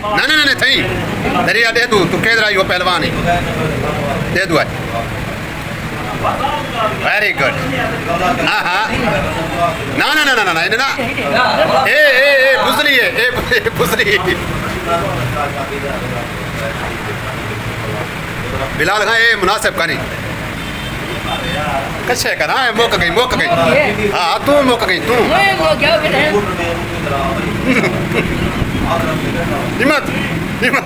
ना ना ना थई दरिया दे तू केदरा यो पहलवान है दे दो वेरी गुड हाँ हाँ ना ना ना ना ना ना ना ए बुजरी है ए बुजरी बिलाल खां ए मुनासिब करी कच्छे करा है मौक गई हाँ तू मौक गई तू हिम्मत हिम्मत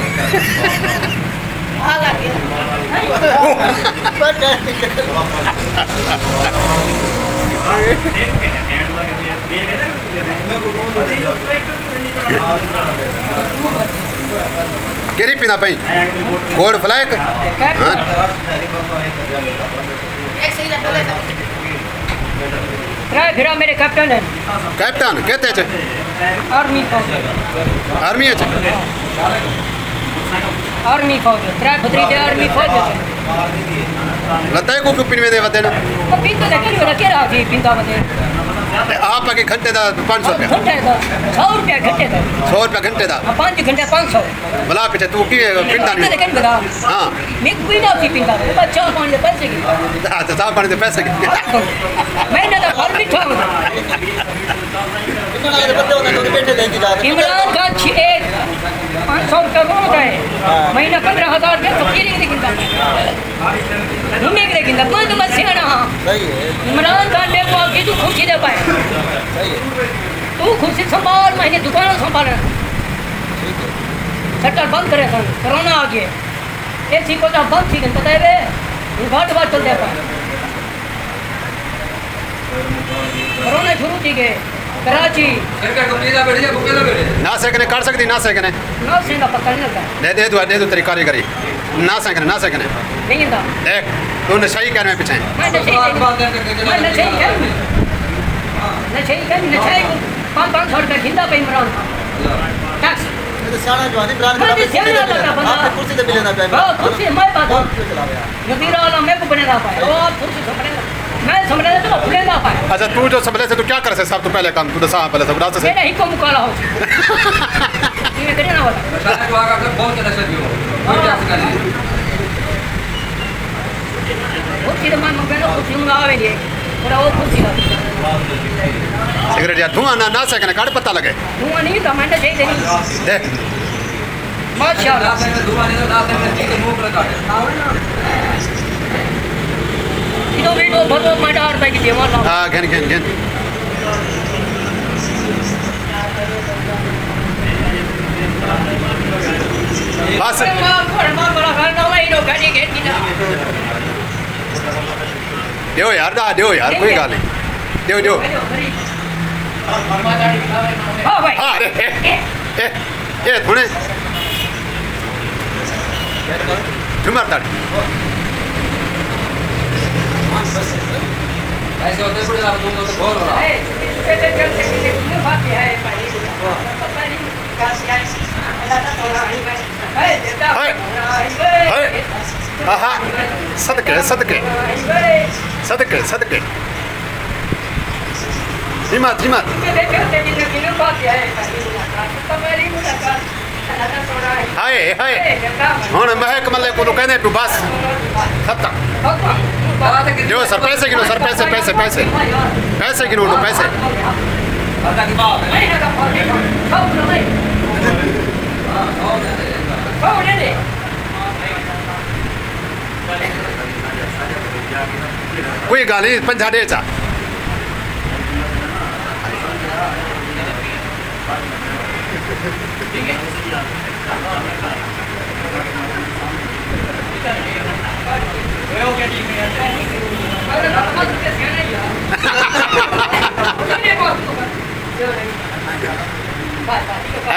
केरी पीना पई गोड़ फ्लैक फिर मेरे कैप्टन है कैप्टन कहते हैं आर्मी फौज आर्मी है आर्मी फौज ट्रैक खतरी दे आर्मी फौज लता को क्यों पिनवे दे वदे ना पिंता दे के रखे रहा थी पिंता वदे आप के घंटे दा 500 रुपया घंटे दा 100 रुपया घंटे दा 100 रुपया घंटे दा 5 घंटे 500 भला पीछे तू की पिंता नहीं हां मैं कोई ना थी पिंता बच्चा पानी दे पैसे की हां तो साहब पानी दे पैसे की मैं ना फल मिठा इमरान का 500 रुपया रोज है महीना 15,000 दे तो किरी देगिंदा घूमे के देगिंदा कोई तो मत सियाना इमरान खान ने को आगे तू खुशी दे पाए तू खुशी संभाल महीने दुकान संभाल शटर बंद करे सन कोरोना आ गया ऐसी को तो बंद थी पता है वे घाट चल दे पाए कोरोना शुरू थी गए कराची ना सकने कर सकती ना सकने ना सेंगा पता नहीं लगता दे दो तेरी कारीगरी ना सकने नहीं था देख तू नशाई करने पीछे मैं नशाई कर 500 रुपया खिंदा पे इमरान टैक्स सियाना जवानी ब्रांड का कुर्सी पे मिलना पे कुर्सी मैं बात ये मेरा वाला मैं को बनेगा पाए और कुर्सी संभले मैं संभले तो खुलेगा पाए अच्छा तू जो संभले से तू क्या कर से सब तो पहले काम तू दसा पहले सब रात से मैं नहीं को मुकाला हो ये करे ना वाला शायद को आगा बहुत ज्यादा शक्ति हो कोई क्या कर ले वो की मन में बेलो कुछ नहीं आवे नहीं पूरा वो कुर्सी का सिगरेट या धुआं ना सकने काट पता लगे धुआं नहीं तो मैं चाहिए देनी देख माशाल्लाह धुआं नहीं तो रात में ठीक मुंह पर काटे इधर वीडियो भरो मैं डार पे की देवा ला हां घेन बस मां बड़ा खाना है इनो गाड़ी घेन की ना दियो यार कोई गाल नहीं दियो हां भाई हां ए थोड़े जुमर दाढ़ी ऐसे होते पड़े आप तुम तो बोल रहा है बात है भाई पता नहीं हाँ सदके हिम्मत हाय हुण महक मल्ले को कहने तू बस खत्म जो सर पैसे गिनो सर पैसे गिनो लो पैसे कोई गाल नहीं 50 दे चा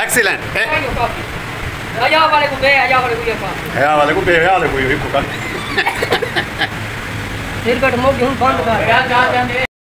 एक्सीलेंट आया वाले को ये सिर कट मोग हुन बंद कर